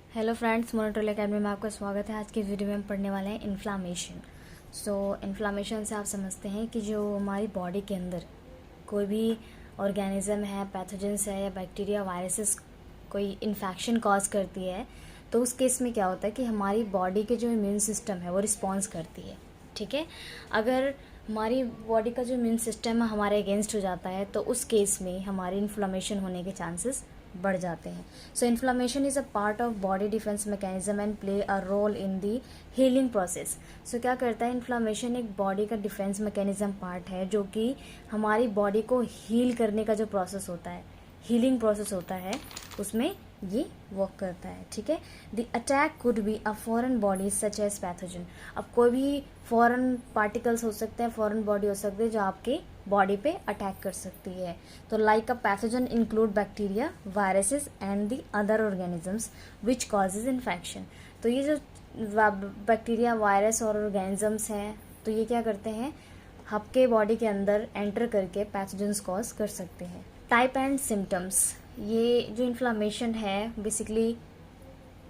Hello friends, मोनोटोल academy में आपका स्वागत है। आज की वीडियो में हम पढ़ने वाले हैं इन्फ्लामेशन। इन्फ्लामेशन से आप समझते हैं कि जो हमारी बॉडी के अंदर कोई भी ऑर्गेनिज्म है, पैथोजेंस है या बैक्टीरिया वायरसेस कोई इन्फेक्शन कॉज करती है, तो उस केस में क्या होता है कि हमारी बॉडी के जो इम्यून सिस्टम है वो रिस्पॉन्स करती है। ठीक है, अगर हमारी बॉडी का जो इम्यून सिस्टम है हमारे अगेंस्ट हो जाता है तो उस केस में हमारी इन्फ्लामेशन होने के चांसेस बढ़ जाते हैं। So inflammation is a part of body defence mechanism and play a role in the healing process. So क्या करता है, इन्फ्लामेशन एक बॉडी का डिफेंस मैकेनिज्म पार्ट है जो कि हमारी बॉडी को हील करने का जो प्रोसेस होता है, हीलिंग प्रोसेस होता है, उसमें ये वर्क करता है। ठीक है, the attack could be a foreign body such as pathogen. अब कोई भी फॉरेन पार्टिकल्स हो सकते हैं, फॉरेन बॉडी हो सकती है जो आपके बॉडी पे अटैक कर सकती है। तो like a pathogen include bacteria, viruses and the other organisms which causes infection. तो ये जो बैक्टीरिया, वायरस और ऑर्गेनिजम्स हैं, तो ये क्या करते हैं, आपके बॉडी के अंदर एंटर करके पैथोजेंस कॉज कर सकते हैं। टाइप एंड सिम्टम्स, ये जो इन्फ्लामेशन है बेसिकली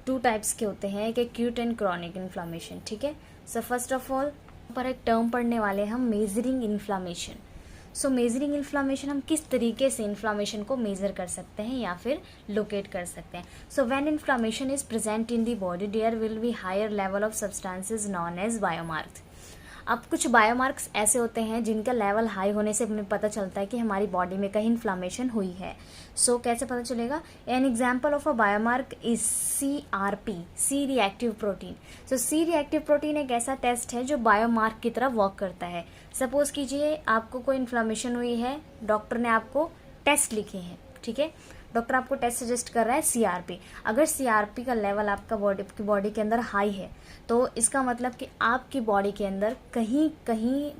टू टाइप्स के होते हैं, एक एक्यूट एंड क्रॉनिक इन्फ्लामेशन। ठीक है, सो फर्स्ट ऑफ ऑल पर एक टर्म पढ़ने वाले हम मेजरिंग इन्फ्लामेशन। सो मेजरिंग इन्फ्लामेशन, हम किस तरीके से इन्फ्लामेशन को मेजर कर सकते हैं या फिर लोकेट कर सकते हैं। So when inflammation is present in the body there will be higher level of substances known as biomarkers. अब कुछ बायोमार्क्स ऐसे होते हैं जिनका लेवल हाई होने से हमें पता चलता है कि हमारी बॉडी में कहीं इन्फ्लामेशन हुई है। सो कैसे पता चलेगा? An example of a biomarker is CRP, C reactive protein. So C reactive protein एक ऐसा टेस्ट है जो बायोमार्क की तरह वर्क करता है। सपोज कीजिए आपको कोई इन्फ्लामेशन हुई है, डॉक्टर ने आपको टेस्ट लिखे हैं। ठीक है, डॉक्टर आपको टेस्ट सजेस्ट कर रहा है CRP। अगर CRP का लेवल आपका बॉडी के अंदर हाई है तो इसका मतलब कि आपकी बॉडी के अंदर कहीं कहीं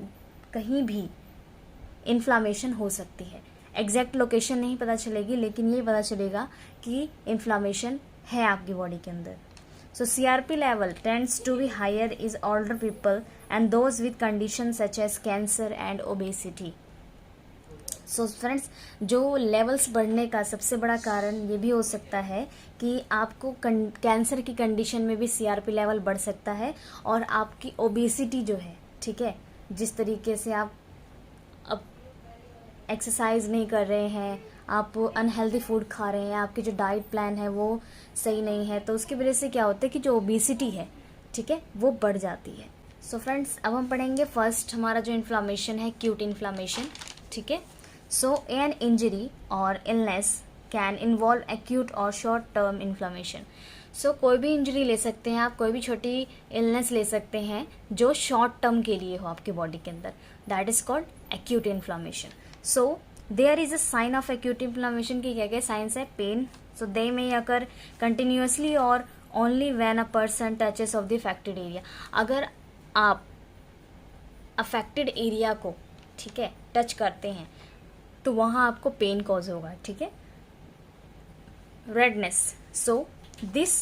कहीं भी इन्फ्लामेशन हो सकती है। एग्जैक्ट लोकेशन नहीं पता चलेगी, लेकिन ये पता चलेगा कि इन्फ्लामेशन है आपकी बॉडी के अंदर। So CRP level tends to be higher is older people and those with condition such as cancer and obesity. So friends, जो लेवल्स बढ़ने का सबसे बड़ा कारण ये भी हो सकता है कि आपको कैंसर की कंडीशन में भी CRP लेवल बढ़ सकता है, और आपकी ओबेसिटी जो है, ठीक है, जिस तरीके से आप अब एक्सरसाइज नहीं कर रहे हैं, आप अनहेल्दी फूड खा रहे हैं, आपकी जो डाइट प्लान है वो सही नहीं है, तो उसकी वजह से क्या होता है कि जो ओबेसिटी है, ठीक है, वो बढ़ जाती है। सो फ्रेंड्स, अब हम पढ़ेंगे फर्स्ट हमारा जो इन्फ्लामेशन है, एक्यूट इन्फ्लामेशन। ठीक है, so an injury or illness can involve acute or short term inflammation। so कोई भी इंजरी ले सकते हैं आप, कोई भी छोटी इलनेस ले सकते हैं जो शॉर्ट टर्म के लिए हो आपकी बॉडी के अंदर, that is called acute inflammation. So there is a sign of acute inflammation की क्या क्या साइंस है? Pain, so they may occur continuously और only when a person touches of the affected area. अगर आप अफेक्टेड एरिया को, ठीक है, टच करते हैं तो वहाँ आपको पेन कॉज होगा। ठीक है, redness, so this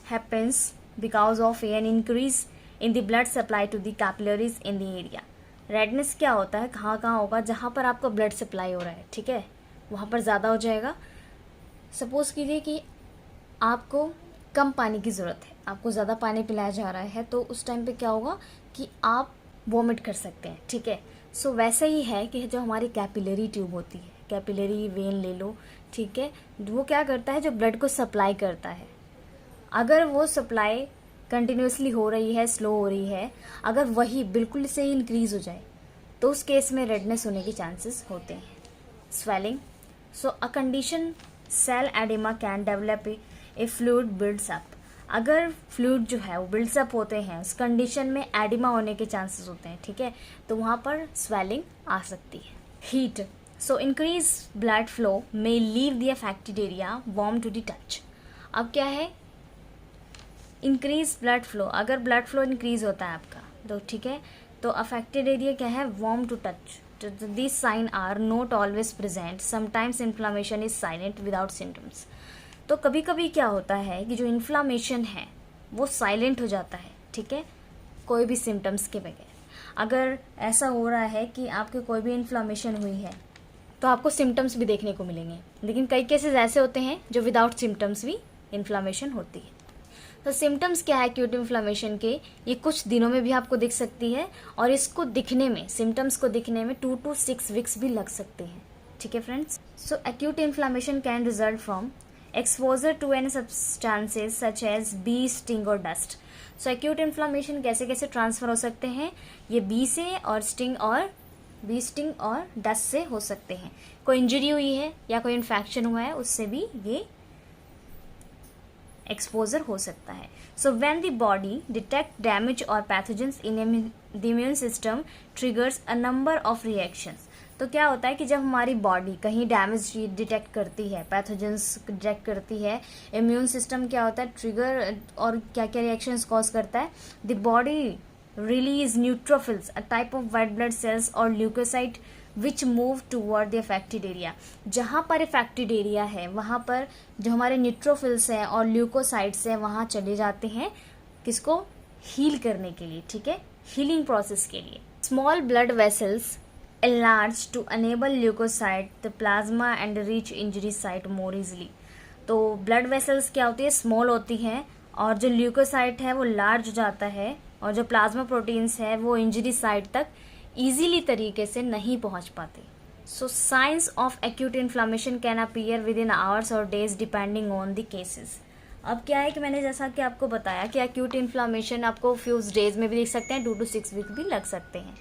happens because of an increase in the blood supply to the capillaries in the area. Redness क्या होता है, कहाँ कहाँ होगा? जहाँ पर आपको ब्लड सप्लाई हो रहा है, ठीक है, वहाँ पर ज़्यादा हो जाएगा। सपोज कीजिए कि आपको कम पानी की ज़रूरत है, आपको ज़्यादा पानी पिलाया जा रहा है, तो उस टाइम पे क्या होगा कि आप वॉमिट कर सकते हैं। ठीक है, सो वैसे ही है कि जो हमारी कैपिलरी ट्यूब होती है, कैपिलरी वेन ले लो, ठीक है, वो क्या करता है, जो ब्लड को सप्लाई करता है, अगर वो सप्लाई कंटिन्यूसली हो रही है, स्लो हो रही है, अगर वही बिल्कुल से ही इंक्रीज हो जाए तो उस केस में रेडनेस होने के चांसेस होते हैं। Swelling, so a condition cell oedema can develop a fluid builds up. अगर फ्लूइड जो है वो बिल्ड्स अप होते हैं, उस कंडीशन में एडिमा होने के चांसेस होते हैं। ठीक है, तो वहाँ पर स्वेलिंग आ सकती है। Heat, so increase blood flow may leave the affected area warm to the touch. अब क्या है, इंक्रीज ब्लड फ्लो, अगर ब्लड फ्लो इंक्रीज होता है आपका तो ठीक है, तो अफेक्टेड एरिया क्या है, warm to touch. This sign are not always present, sometimes inflammation is silent without symptoms. तो कभी कभी क्या होता है कि जो इन्फ्लामेशन है वो साइलेंट हो जाता है, ठीक है, कोई भी सिम्टम्स के बगैर। अगर ऐसा हो रहा है कि आपके कोई भी इन्फ्लामेशन हुई है तो आपको सिम्टम्स भी देखने को मिलेंगे, लेकिन कई केसेस ऐसे होते हैं जो विदाउट सिम्टम्स भी इन्फ्लामेशन होती है। तो सिम्टम्स क्या है एक्यूट इन्फ्लामेशन के, ये कुछ दिनों में भी आपको दिख सकती है और इसको दिखने में, सिम्टम्स को दिखने में 2 to 6 वीक्स भी लग सकते हैं। ठीक है friends. So acute inflammation can result from exposure to any substances such as bee sting और डस्ट। सो एक्यूट इन्फ्लामेशन कैसे कैसे ट्रांसफर हो सकते हैं, ये बी से और बी स्टिंग और डस्ट से हो सकते हैं। कोई इंजरी हुई है या कोई इन्फेक्शन हुआ है उससे भी ये एक्सपोजर हो सकता है। So when the body detect damage और pathogens in the immune system triggers a number of reactions. तो क्या होता है कि जब हमारी बॉडी कहीं डैमेज डिटेक्ट करती है, पैथोजेंस डिटेक्ट करती है, इम्यून सिस्टम क्या होता है ट्रिगर और क्या क्या रिएक्शंस कॉज करता है, the body release neutrophils a type of white blood cells और leukocyte which move toward the affected area. जहाँ पर अफेक्टेड एरिया है वहाँ पर जो हमारे न्यूट्रोफिल्स हैं और ल्यूकोसाइट्स हैं वहाँ चले जाते हैं, किसको, हील करने के लिए। ठीक है, हीलिंग प्रोसेस के लिए। Small blood vessels enlarge to enable leukocyte the plasma and reach injury site more easily। तो ब्लड वेसल्स क्या होती है, स्मॉल होती हैं और जो ल्यूकोसाइट है वो लार्ज हो जाता है और जो प्लाज्मा प्रोटीन्स है वो इंजरी साइट तक इजीली तरीके से नहीं पहुंच पाते। So signs of acute inflammation can appear within hours और days depending on the cases. अब क्या है कि मैंने जैसा कि आपको बताया कि एक्यूट इन्फ्लामेशन आपको फ्यू डेज में भी देख सकते हैं, 2 to 6 वीक भी लग सकते हैं।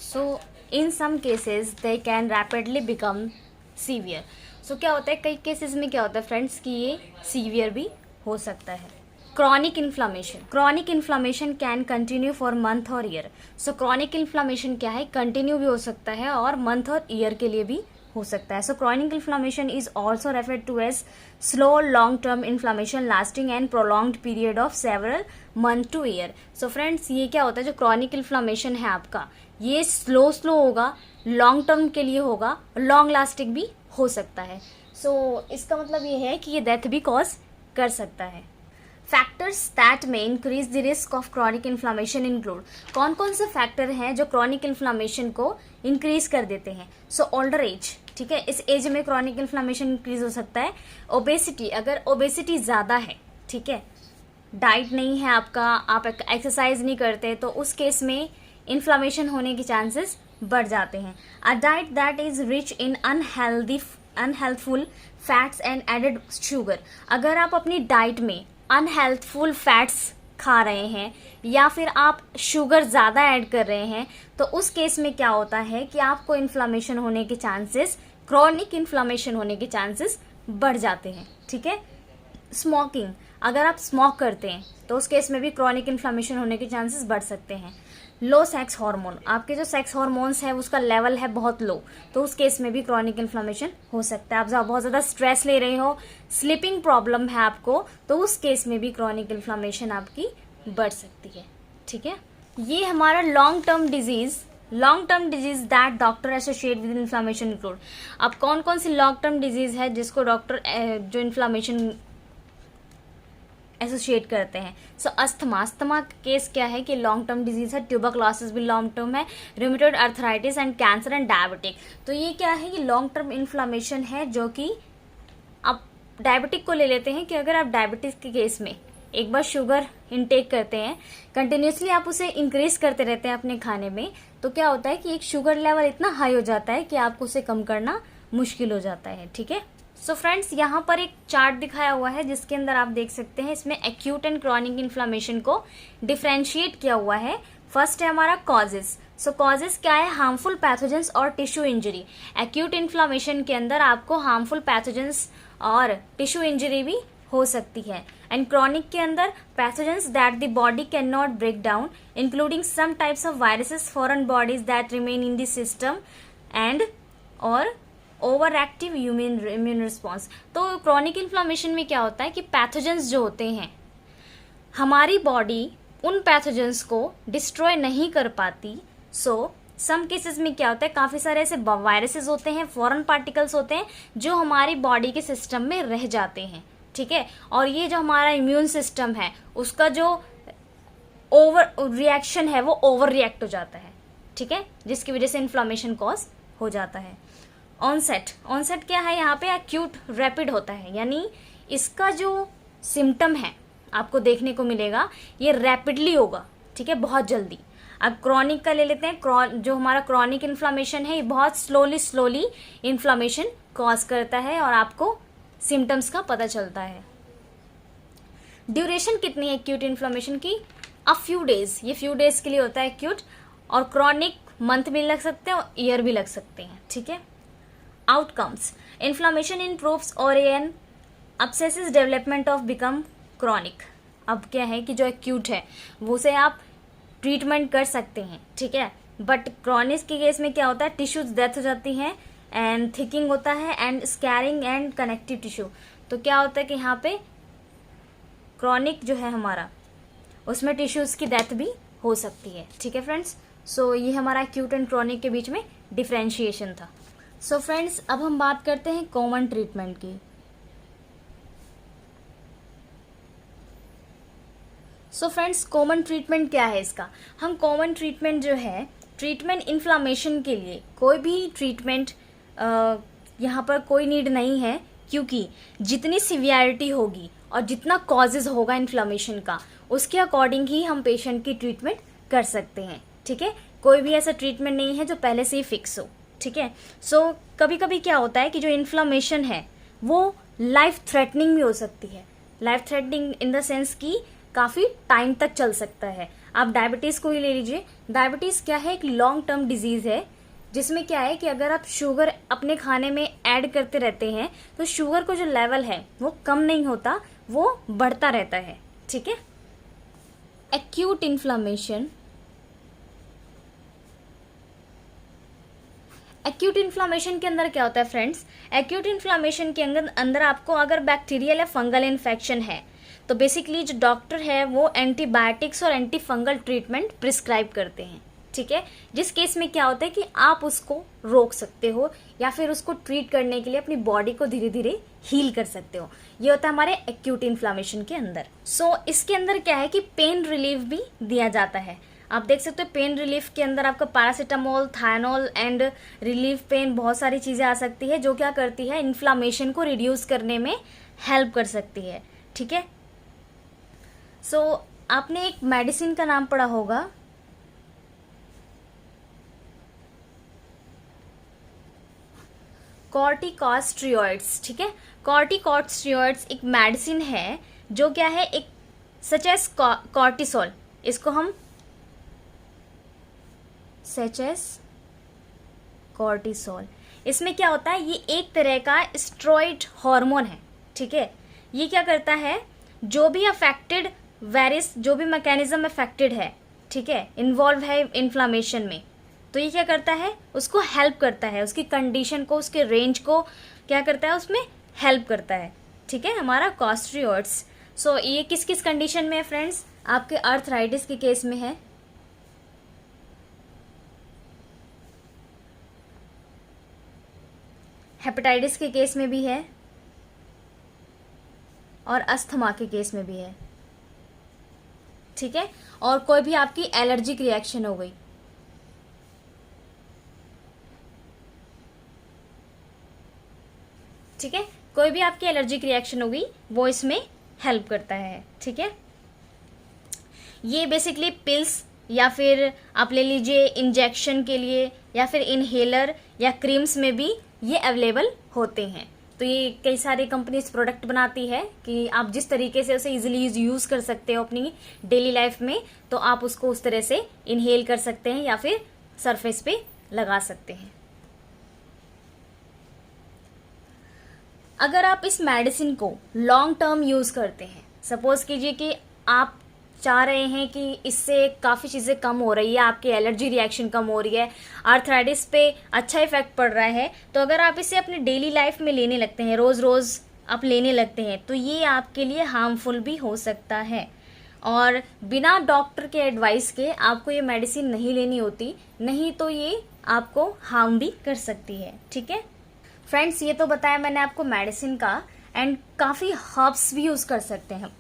So in some cases they can rapidly become severe. So क्या होता है, कई केसेस में क्या होता है फ्रेंड्स कि ये सीवियर भी हो सकता है। Chronic inflammation can continue for month और ईयर। सो क्रॉनिक इन्फ्लामेशन क्या है, कंटिन्यू भी हो सकता है और मंथ और ईयर के लिए भी हो सकता है। So chronic inflammation is also referred to as slow long term inflammation lasting and prolonged period of several month to year. So friends ये क्या होता है, जो क्रॉनिक इन्फ्लामेशन है आपका ये स्लो होगा, लॉन्ग टर्म के लिए होगा, लॉन्ग लास्टिंग भी हो सकता है। सो इसका मतलब ये है कि ये डेथ भी कॉज कर सकता है। फैक्टर्स दैट में increase the risk of chronic inflammation include. कौन कौन से फैक्टर हैं जो क्रॉनिक इन्फ्लामेशन को इंक्रीज कर देते हैं। सो ओल्डर एज, ठीक है, इस एज में क्रॉनिक इन्फ्लामेशन इंक्रीज हो सकता है। ओबेसिटी, अगर ओबेसिटी ज़्यादा है, ठीक है, डाइट नहीं है आपका, आप एक्सरसाइज नहीं करते, तो उस केस में इन्फ्लामेशन होने के चांसेस बढ़ जाते हैं। A diet that is rich in unhealthful fats and added sugar. अगर आप अपनी डाइट में अनहेल्थफुल फैट्स खा रहे हैं या फिर आप शुगर ज़्यादा ऐड कर रहे हैं, तो उस केस में क्या होता है कि आपको इन्फ्लामेशन होने के चांसेस, क्रॉनिक इन्फ्लामेशन होने के चांसेस बढ़ जाते हैं। ठीक है। स्मोकिंग, अगर आप स्मोक करते हैं तो उस केस में भी क्रॉनिक इन्फ्लामेशन होने के चांसेस बढ़ सकते हैं। लो सेक्स हार्मोन, आपके जो सेक्स हार्मोन्स है उसका लेवल है बहुत लो, तो उस केस में भी क्रॉनिक इन्फ्लामेशन हो सकता है। आप बहुत ज़्यादा स्ट्रेस ले रहे हो, स्लीपिंग प्रॉब्लम है आपको, तो उस केस में भी क्रॉनिक इन्फ्लामेशन आपकी बढ़ सकती है। ठीक है, ये हमारा long term disease that doctor associate with inflammation include. अब कौन कौन सी लॉन्ग टर्म डिजीज है जिसको डॉक्टर जो इन्फ्लामेशन एसोसिएट करते हैं। सो अस्थमा केस क्या है कि लॉन्ग टर्म डिजीज है, ट्यूबरक्लोसिस भी लॉन्ग टर्म है, rheumatoid arthritis and cancer and diabetic. तो ये क्या है, ये लॉन्ग टर्म इन्फ्लामेशन है जो कि आप डायबिटिक को ले लेते हैं कि अगर आप डायबिटीज के केस में एक बार शुगर इनटेक करते हैं, कंटिन्यूसली आप उसे इंक्रीज करते रहते हैं अपने खाने में, तो क्या होता है कि एक शुगर लेवल इतना हाई हो जाता है कि आपको उसे कम करना मुश्किल हो जाता है। ठीक है। सो फ्रेंड्स, यहाँ पर एक चार्ट दिखाया हुआ है जिसके अंदर आप देख सकते हैं, इसमें एक्यूट एंड क्रॉनिक इन्फ्लामेशन को डिफरेंशिएट किया हुआ है। फर्स्ट है हमारा कॉजेस। सो कॉजेस क्या है, हार्मफुल पैथोजेंस और टिश्यू इंजरी। एक्यूट इन्फ्लामेशन के अंदर आपको हार्मफुल पैथोजेंस और टिश्यू इंजरी भी हो सकती है। एंड क्रॉनिक के अंदर pathogens that the body can not break down, including some types of viruses, foreign bodies that remain in the system and और ओवर एक्टिव इम्यून रिस्पॉन्स। तो chronic inflammation में क्या होता है कि पैथोजेंस जो होते हैं, हमारी बॉडी उन पैथोजेंस को डिस्ट्रॉय नहीं कर पाती। सो सम केसेस में क्या होता है, काफ़ी सारे ऐसे वायरसेस होते हैं, फॉरेन पार्टिकल्स होते हैं जो हमारी बॉडी के सिस्टम में रह जाते हैं। ठीक है, और ये जो हमारा इम्यून सिस्टम है उसका जो ओवर रिएक्शन है वो ओवर रिएक्ट हो जाता है। ठीक है, जिसकी वजह से इन्फ्लामेशन कॉज हो जाता है। ऑनसेट क्या है, यहाँ पे एक्यूट रैपिड होता है, यानी इसका जो सिम्टम है आपको देखने को मिलेगा ये रैपिडली होगा, ठीक है, बहुत जल्दी। अब क्रॉनिक का ले लेते हैं। जो हमारा क्रॉनिक इन्फ्लामेशन है ये बहुत स्लोली इन्फ्लामेशन कॉज करता है और आपको सिम्टम्स का पता चलता है। ड्यूरेशन कितनी है एक्यूट इन्फ्लामेशन की? अ फ्यू डेज, ये फ्यू डेज के लिए होता है एक्यूट, और क्रॉनिक मंथ भी लग सकते हैं और ईयर भी लग सकते हैं, ठीक है। आउटकम्स, इन्फ्लामेशन इम्प्रूव्स और an abscesses development of become chronic. अब क्या है कि जो एक्यूट है वो से आप ट्रीटमेंट कर सकते हैं, ठीक है, बट क्रॉनिक के केस में क्या होता है, टिश्यूज डेथ हो जाती हैं एंड थिकिंग होता है and scaring and connective tissue. तो क्या होता है कि यहाँ पे क्रॉनिक जो है हमारा उसमें टिश्यूज की डेथ भी हो सकती है, ठीक है फ्रेंड्स। सो ये हमारा एक्यूट एंड क्रॉनिक के बीच में डिफरेंशिएशन था। सो फ्रेंड्स अब हम बात करते हैं कॉमन ट्रीटमेंट की। सो फ्रेंड्स कॉमन ट्रीटमेंट क्या है इसका? हम कॉमन ट्रीटमेंट जो है, ट्रीटमेंट इन्फ्लामेशन के लिए कोई भी ट्रीटमेंट यहाँ पर कोई नीड नहीं है, क्योंकि जितनी सिवियरिटी होगी और जितना कॉजेज होगा इन्फ्लामेशन का उसके अकॉर्डिंग ही हम पेशेंट की ट्रीटमेंट कर सकते हैं, ठीक है। कोई भी ऐसा ट्रीटमेंट नहीं है जो पहले से ही फिक्स हो, ठीक है। सो कभी कभी क्या होता है कि जो इन्फ्लामेशन है वो लाइफ थ्रेटनिंग भी हो सकती है। Life threatening in the sense कि काफ़ी टाइम तक चल सकता है। आप डायबिटीज़ को ही ले लीजिए। डायबिटीज़ क्या है, एक लॉन्ग टर्म डिजीज़ है जिसमें क्या है कि अगर आप शुगर अपने खाने में ऐड करते रहते हैं तो शुगर को जो लेवल है वो कम नहीं होता, वो बढ़ता रहता है, ठीक है। एक्यूट इन्फ्लामेशन, एक्यूट इन्फ्लामेशन के अंदर क्या होता है फ्रेंड्स, एक्यूट इन्फ्लामेशन के अंदर आपको अगर बैक्टीरियल या फंगल इन्फेक्शन है तो बेसिकली जो डॉक्टर है वो एंटीबायोटिक्स और एंटी फंगल ट्रीटमेंट प्रिस्क्राइब करते हैं, ठीक है। जिस केस में क्या होता है कि आप उसको रोक सकते हो या फिर उसको ट्रीट करने के लिए अपनी बॉडी को धीरे धीरे हील कर सकते हो। ये होता है हमारे एक्यूट इन्फ्लामेशन के अंदर। सो इसके अंदर क्या है कि पेन रिलीफ भी दिया जाता है। आप देख सकते हो पेन रिलीफ के अंदर आपका पैरासीटामोल, थायनोल एंड रिलीफ पेन, बहुत सारी चीज़ें आ सकती है जो क्या करती है, इन्फ्लामेशन को रिड्यूस करने में हेल्प कर सकती है, ठीक है। सो आपने एक मेडिसिन का नाम पढ़ा होगा, कॉर्टिकोस्टेरॉइड्स, ठीक है। कॉर्टिकोस्टेरॉइड्स एक मेडिसिन है जो क्या है, एक सच एज कॉर्टिसोल, इसको हम सच एज कॉर्टिसोल, इसमें क्या होता है, ये एक तरह का स्टेरॉइड हार्मोन है, ठीक है। ये क्या करता है, जो भी अफेक्टेड वेरिस, जो भी मैकेनिज्म अफेक्टेड है, ठीक है, इन्वॉल्व है इन्फ्लामेशन में, तो ये क्या करता है, उसको हेल्प करता है, उसकी कंडीशन को, उसके रेंज को क्या करता है, उसमें हेल्प करता है, ठीक है, हमारा कॉस्टेरॉइड्स। सो ये किस किस कंडीशन में है फ्रेंड्स, आपके अर्थराइटिस के केस में है, हेपेटाइटिस के केस में भी है और अस्थमा के केस में भी है, ठीक है। और कोई भी आपकी एलर्जिक रिएक्शन हो गई, ठीक है, कोई भी आपकी एलर्जिक रिएक्शन हो गई वो इसमें हेल्प करता है, ठीक है। ये बेसिकली पिल्स या फिर आप ले लीजिए इंजेक्शन के लिए या फिर इनहेलर या क्रीम्स में भी ये अवेलेबल होते हैं। तो ये कई सारी कंपनीज प्रोडक्ट बनाती है कि आप जिस तरीके से उसे इजीली यूज कर सकते हो अपनी डेली लाइफ में, तो आप उसको उस तरह से इनहेल कर सकते हैं या फिर सरफेस पे लगा सकते हैं। अगर आप इस मेडिसिन को लॉन्ग टर्म यूज करते हैं, सपोज कीजिए कि आप चाह रहे हैं कि इससे काफ़ी चीज़ें कम हो रही है, आपकी एलर्जी रिएक्शन कम हो रही है, आर्थराइटिस पे अच्छा इफेक्ट पड़ रहा है, तो अगर आप इसे अपनी डेली लाइफ में लेने लगते हैं, रोज़ रोज़ आप लेने लगते हैं, तो ये आपके लिए हार्मफुल भी हो सकता है। और बिना डॉक्टर के एडवाइस के आपको ये मेडिसिन नहीं लेनी होती, नहीं तो ये आपको हार्म भी कर सकती है, ठीक है फ्रेंड्स। ये तो बताया मैंने आपको मेडिसिन का, एंड काफ़ी हर्ब्स भी यूज़ कर सकते हैं।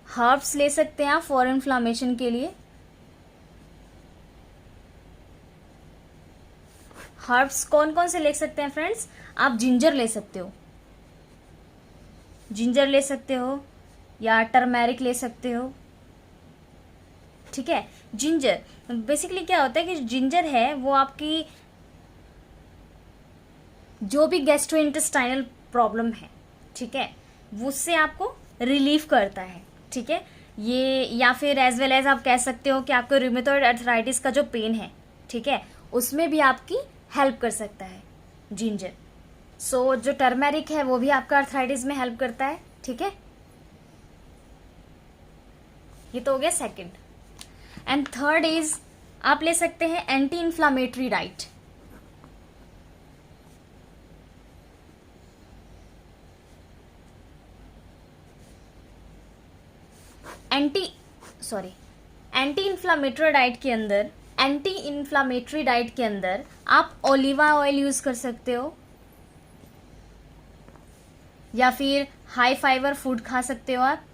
हर्ब्स ले सकते हैं आप फॉर इन्फ्लामेशन के लिए। हर्ब्स कौन कौन से ले सकते हैं फ्रेंड्स? आप जिंजर ले सकते हो, जिंजर ले सकते हो या टर्मेरिक ले सकते हो, ठीक है। जिंजर बेसिकली क्या होता है कि जिंजर है वो आपकी जो भी गैस्ट्रोइंटेस्टाइनल प्रॉब्लम है, ठीक है, उससे आपको रिलीफ करता है, ठीक है। ये या फिर एज वेल एज आप कह सकते हो कि आपको रूमेटॉइड अर्थराइटिस का जो पेन है, ठीक है, उसमें भी आपकी हेल्प कर सकता है जिंजर। सो जो टर्मेरिक है वो भी आपका अर्थराइटिस में हेल्प करता है, ठीक है। ये तो हो गया सेकंड। एंड थर्ड इज आप ले सकते हैं anti inflammatory diet. Anti inflammatory diet के अंदर आप ओलिवा ऑयल यूज कर सकते हो, या फिर हाई फाइबर फूड खा सकते हो आप,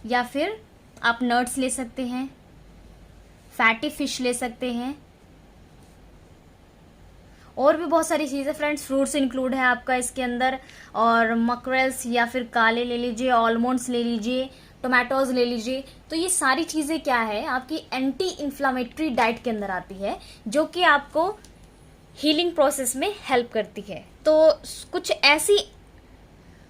या फिर आप नट्स ले सकते हैं, फैटी फिश ले सकते हैं, और भी बहुत सारी चीज़ें फ्रेंड्स, फ्रूट्स इंक्लूड है आपका इसके अंदर, और मकरेल्स या फिर काले ले लीजिए, आलमंड्स ले लीजिए, टोमेटोज ले लीजिए। तो ये सारी चीज़ें क्या है आपकी एंटी इन्फ्लामेटरी डाइट के अंदर आती है, जो कि आपको हीलिंग प्रोसेस में हेल्प करती है। तो कुछ ऐसी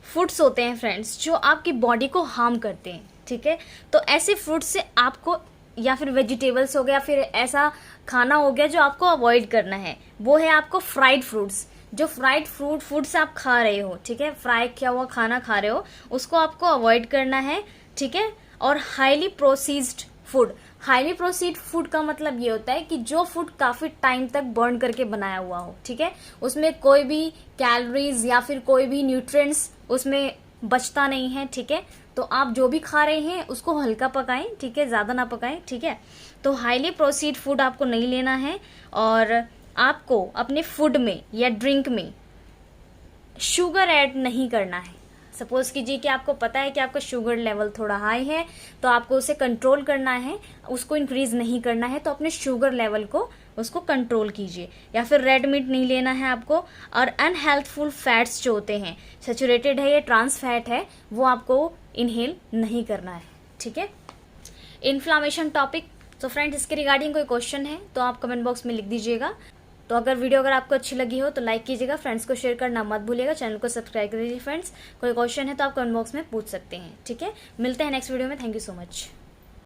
फूड्स होते हैं फ्रेंड्स जो आपकी बॉडी को हार्म करते हैं, ठीक है। तो ऐसे फ्रूट्स से आपको, या फिर वेजिटेबल्स हो गया, फिर ऐसा खाना हो गया जो आपको अवॉइड करना है, वो है आपको फ्राइड फ्रूट्स। जो फ्राइड फूड्स आप खा रहे हो, ठीक है, फ्राई किया हुआ खाना खा रहे हो, उसको आपको अवॉइड करना है, ठीक है। और हाईली प्रोसेस्ड फूड का मतलब ये होता है कि जो फूड काफी टाइम तक बर्न करके बनाया हुआ हो, ठीक है, उसमें कोई भी कैलोरीज या फिर कोई भी न्यूट्रिएंट्स उसमें बचता नहीं है, ठीक है। तो आप जो भी खा रहे हैं उसको हल्का पकाएं, ठीक है, ज्यादा ना पकाएं, ठीक है। तो हाईली प्रोसेस्ड फूड आपको नहीं लेना है, और आपको अपने फूड में या ड्रिंक में शुगर ऐड नहीं करना है। सपोज कीजिए कि आपको पता है कि आपका शुगर लेवल थोड़ा हाई है, तो आपको उसे कंट्रोल करना है, उसको इंक्रीज नहीं करना है, तो अपने शुगर लेवल को उसको कंट्रोल कीजिए। या फिर रेड मीट नहीं लेना है आपको, और अनहेल्थफुल फैट्स जो होते हैं, सैचुरेटेड है या ट्रांस फैट है, वो आपको इनहेल नहीं करना है, ठीक है। इन्फ्लामेशन टॉपिक, तो फ्रेंड्स इसके रिगार्डिंग कोई क्वेश्चन है तो आप कमेंट बॉक्स में लिख दीजिएगा। तो वीडियो अगर आपको अच्छी लगी हो तो लाइक कीजिएगा, फ्रेंड्स को शेयर करना मत भूलिएगा, चैनल को सब्सक्राइब कर दीजिए फ्रेंड्स। कोई क्वेश्चन है तो आप कमेंट बॉक्स में पूछ सकते हैं, ठीक है। मिलते हैं नेक्स्ट वीडियो में, थैंक यू सो मच।